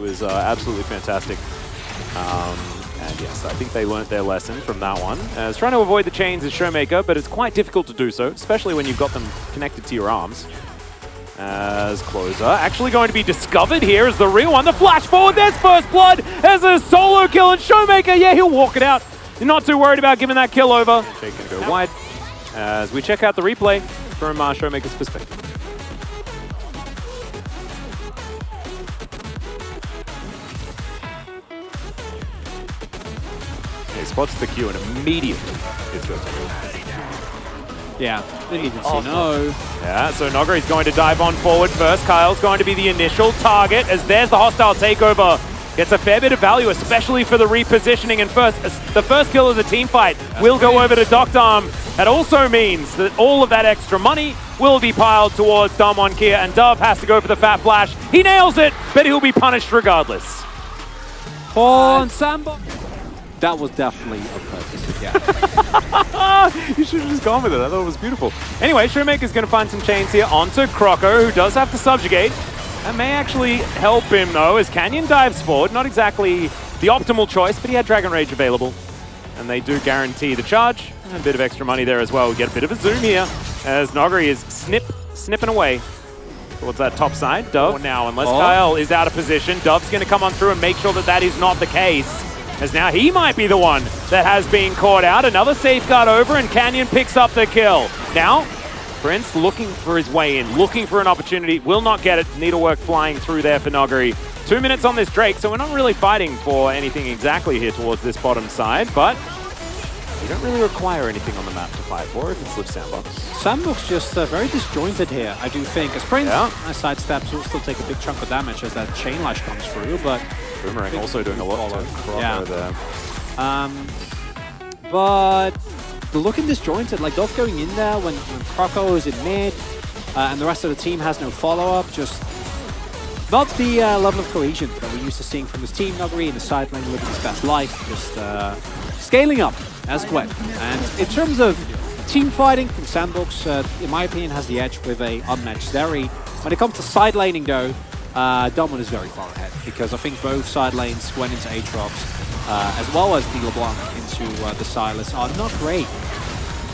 was absolutely fantastic. And yes, I think they learned their lesson from that one. As trying to avoid the chains is Showmaker, but it's quite difficult to do so, especially when you've got them connected to your arms. As Closer actually going to be discovered here as the real one. The flash forward, there's first blood as a solo kill, and Showmaker, yeah, he'll walk it out. You're not too worried about giving that kill over. Jake gonna go wide as we check out the replay from Showmaker's perspective. He spots the Q and immediately it's good. Yeah, didn't even see no. Yeah, so Nogari's going to dive on forward first. Kyle's going to be the initial target as there's the hostile takeover. Gets a fair bit of value, especially for the repositioning. And the first kill of the team fight will go over to Doctarm. That also means that all of that extra money will be piled towards Damwon Kia, and Dove has to go for the fat flash. He nails it, but he'll be punished regardless. On Sambo. That was definitely a purpose, yeah. You should have just gone with it. I thought it was beautiful. Anyway, Showmaker's going to find some chains here onto Croco, who does have to subjugate. That may actually help him, though, as Canyon dives forward. Not exactly the optimal choice, but he had Dragon Rage available. And they do guarantee the charge. And a bit of extra money there as well. We get a bit of a zoom here as Nogari is snipping away towards that top side. Dove now, unless Kyle is out of position, Dove's going to come on through and make sure that that is not the case. As now he might be the one that has been caught out. Another safeguard over, and Canyon picks up the kill. Now, Prince looking for his way in, looking for an opportunity. Will not get it. Needlework flying through there for Nogari. 2 minutes on this Drake, so we're not really fighting for anything exactly here towards this bottom side, but you don't really require anything on the map to fight for if it's Live Sandbox. Sandbox just very disjointed here, I do think. As Prince sidesteps, will still take a big chunk of damage as that chain lash comes through, but Boomerang also doing a lot to Croco there. But the looking disjointed, like Dove going in there when Croco is in mid, and the rest of the team has no follow-up, just not the level of cohesion that we're used to seeing from this team. Nogari in the side lane living his best life, just scaling up as Gwen. And in terms of team fighting from Sandbox, in my opinion, has the edge with a unmatched Zeri. When it comes to side laning, though, Damwon is very far ahead, because I think both side lanes, Gwen into Aatrox, as well as the LeBlanc into the Sylas, are not great.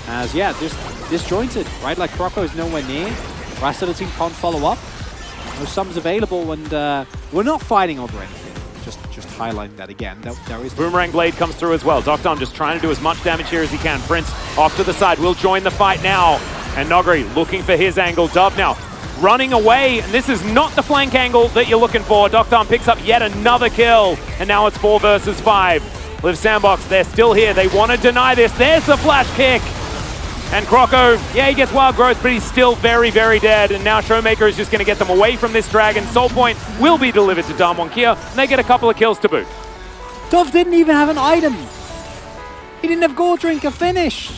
As, yeah, just disjointed, right? Like, Croco is nowhere near. The rest of the team can't follow up. No sums available, and we're not fighting over anything. Just highlighting that again. There is Boomerang Blade comes through as well. Doctarm just trying to do as much damage here as he can. Prince off to the side, will join the fight now. And Nogari looking for his angle. Dove now running away, and this is not the flank angle that you're looking for. Doctarm picks up yet another kill, and now it's 4 versus 5. Live Sandbox, they're still here. They want to deny this. There's the flash kick. And Croco, yeah, he gets wild growth, but he's still very, very dead. And now Showmaker is just going to get them away from this dragon. Soul Point will be delivered to Damwon Kia, and they get a couple of kills to boot. Dove didn't even have an item. He didn't have Gold Drinker finished.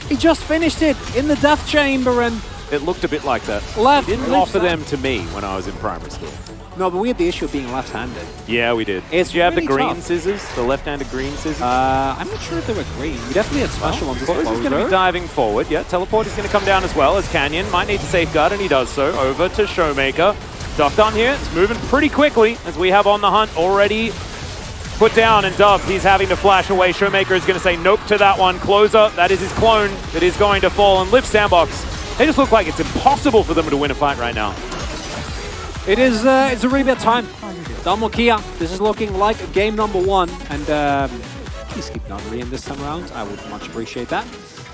He just finished it in the Death Chamber, and it looked a bit like that. Left. He didn't offer them to me when I was in primary school. No, but we had the issue of being left-handed. Yeah, we did. Did you have really the green tough. scissors? The left-handed green scissors? I'm not sure if they were green. We definitely had special ones. Closer is going to be diving forward. Yeah, Teleport is going to come down as well, as Canyon might need to safeguard, and he does so. Over to Showmaker. Doctarm here. It's moving pretty quickly, as we have On the Hunt already put down, and Dove, he's having to flash away. Showmaker is going to say nope to that one. Closer, that is his clone, that is going to fall. And Live Sandbox, they just look like it's impossible for them to win a fight right now. It is, it's a really bad time. Damwon Kia, this is looking like game number 1, and please keep Nogari in this time around. I would much appreciate that.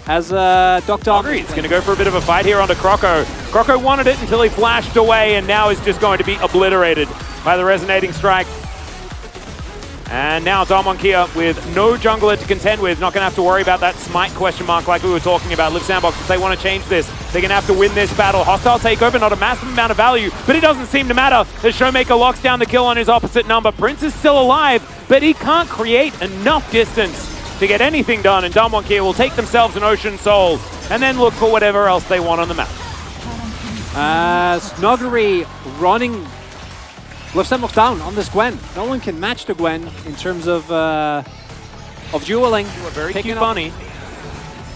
As Doctarm is going to go for a bit of a fight here onto Croco. Croco wanted it until he flashed away, and now is just going to be obliterated by the Resonating Strike. And now Damwon Kia with no jungler to contend with, not going to have to worry about that smite question mark like we were talking about. Live Sandbox, if they want to change this, they're going to have to win this battle. Hostile takeover, not a massive amount of value, but it doesn't seem to matter as Showmaker locks down the kill on his opposite number. Prince is still alive, but he can't create enough distance to get anything done, and Damwon Kia will take themselves an Ocean Soul and then look for whatever else they want on the map. Nogari running Live Sandbox down on this Gwen. No one can match the Gwen in terms of dueling. You were very cute bunny.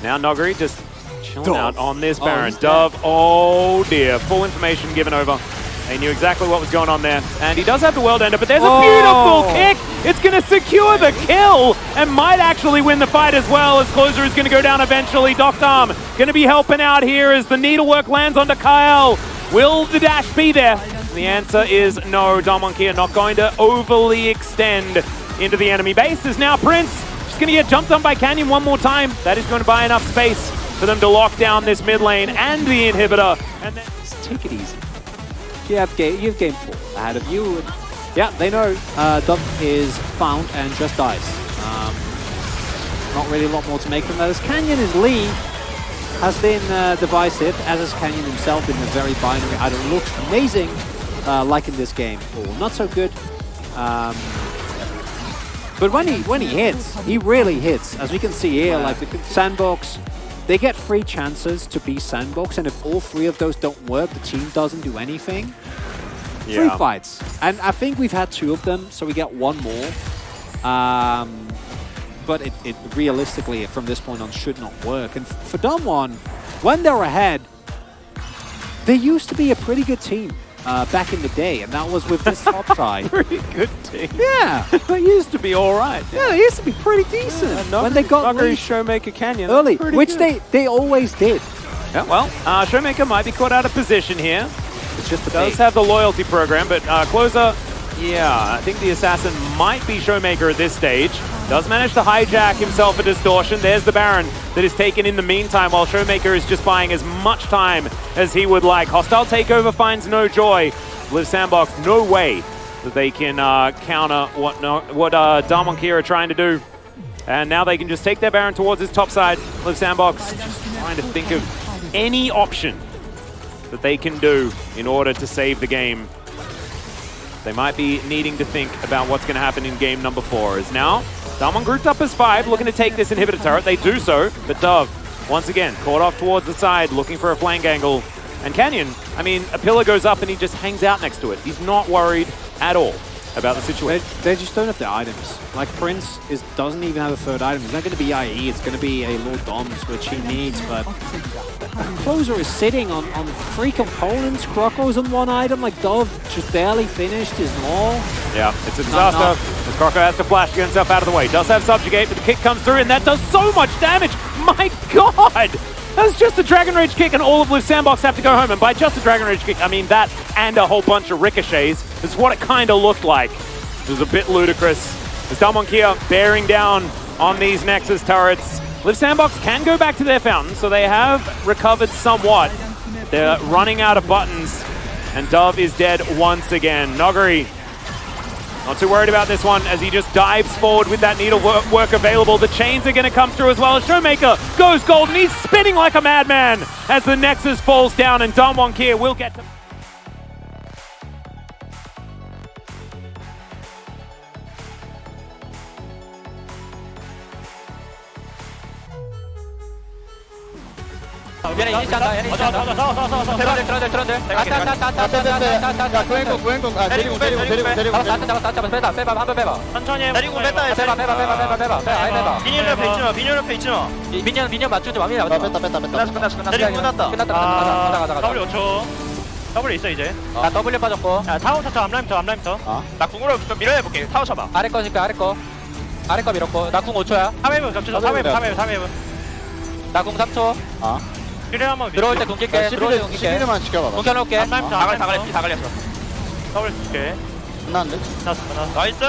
Now Nogari just chilling out on this Baron. Dove, oh dear, full information given over. They knew exactly what was going on there. And he does have the world ender, but there's a beautiful kick. It's going to secure the kill and might actually win the fight as well, as Closer is going to go down eventually. Doctarm going to be helping out here as the needlework lands onto Kyle. Will the dash be there? The answer is no. Damonkia not going to overly extend into the enemy base. Is now Prince. Just going to get jumped on by Canyon one more time. That is going to buy enough space for them to lock down this mid lane and the inhibitor. And then Just take it easy. You have game 4 ahead of you. Yeah, they know Dove is found and just dies. Not really a lot more to make from that. As Canyon is Lee has been divisive, as is Canyon himself, in a very binary. Either looks amazing, like in this game, or not so good. But when he hits, he really hits. As we can see here, like the sandbox, they get 3 chances to be sandbox, and if all 3 of those don't work, the team doesn't do anything. 3 fights, and I think we've had 2 of them, so we get 1 more. But it realistically, from this point on, should not work. And for Damwon, when they're ahead, they used to be a pretty good team back in the day, and that was with this top side. pretty good team. Yeah, They used to be all right. yeah, they used to be pretty decent when they got Noguri, lead Showmaker, Canyon. early, Pretty which good. they always did. Yeah, well, Showmaker might be caught out of position here. It's just the Does bait. have the loyalty program, but Closer, yeah, I think the assassin might be Showmaker at this stage. Does manage to hijack himself a distortion. There's the Baron that is taken in the meantime, while Showmaker is just buying as much time as he would like. Hostile takeover finds no joy. Live Sandbox, no way that they can counter what Damonkia are trying to do. And now they can just take their Baron towards his top side. Live Sandbox just trying to think of any option that they can do in order to save the game. They might be needing to think about what's going to happen in game number 4. Is now Damwon grouped up as 5, looking to take this inhibitor turret. They do so, but Dove, once again, caught off towards the side, looking for a flank angle. And Canyon, I mean, a pillar goes up and he just hangs out next to it. He's not worried at all about the situation. They just don't have the items. Like Prince doesn't even have a 3rd item. It's not going to be IE, it's going to be a Lord Doms, which he needs, but Closer is sitting on 3 components. Croco's on 1 item, like Dove just barely finished his maul. Yeah, it's a disaster. As Croco has to flash to get himself out of the way. Does have Subjugate, but the kick comes through and that does so much damage. My God! That's just a Dragon Rage kick and all of Live Sandbox have to go home. And by just a Dragon Rage kick, I mean that and a whole bunch of ricochets. Is what it kind of looked like. It was a bit ludicrous. As Damonkia bearing down on these Nexus turrets. Live Sandbox can go back to their fountain, so they have recovered somewhat. They're running out of buttons, and Dove is dead once again. Noguri, not too worried about this one as he just dives forward with that needle work available. The chains are going to come through as well as Showmaker goes gold, and he's spinning like a madman as the Nexus falls down, and Damonkia will get to... 얘네 이니시한다. 얘네 이니시한다. 트런들. 구행공 데리고 잡았어. 빼봐. 한번 빼봐. 천천히 해. 데리고 뺐다. 아예 빼봐. 비닐 옆에 있지 마. 민현 맞추지 마. 민현 맞추지 마. 끝났어. 데리고 끝났다. 가자. W 5초. W 있어 이제. 나 W 빠졌고. 야 타워 차차 앞라인부터. 나 궁으로 좀 밀어내볼게. 타워 쳐봐. 아래 거니까 아래 거 밀었고. 나 궁 5초야. 3웨이브 겹쳐서 3웨이브. 나 궁 3초. 필요 한번 들어올 때 궁 낄게. 시비를만 지켜봐봐. 궁 켜놓을게. 다 걸렸어. W 줄게. 끝났는데? 나이스.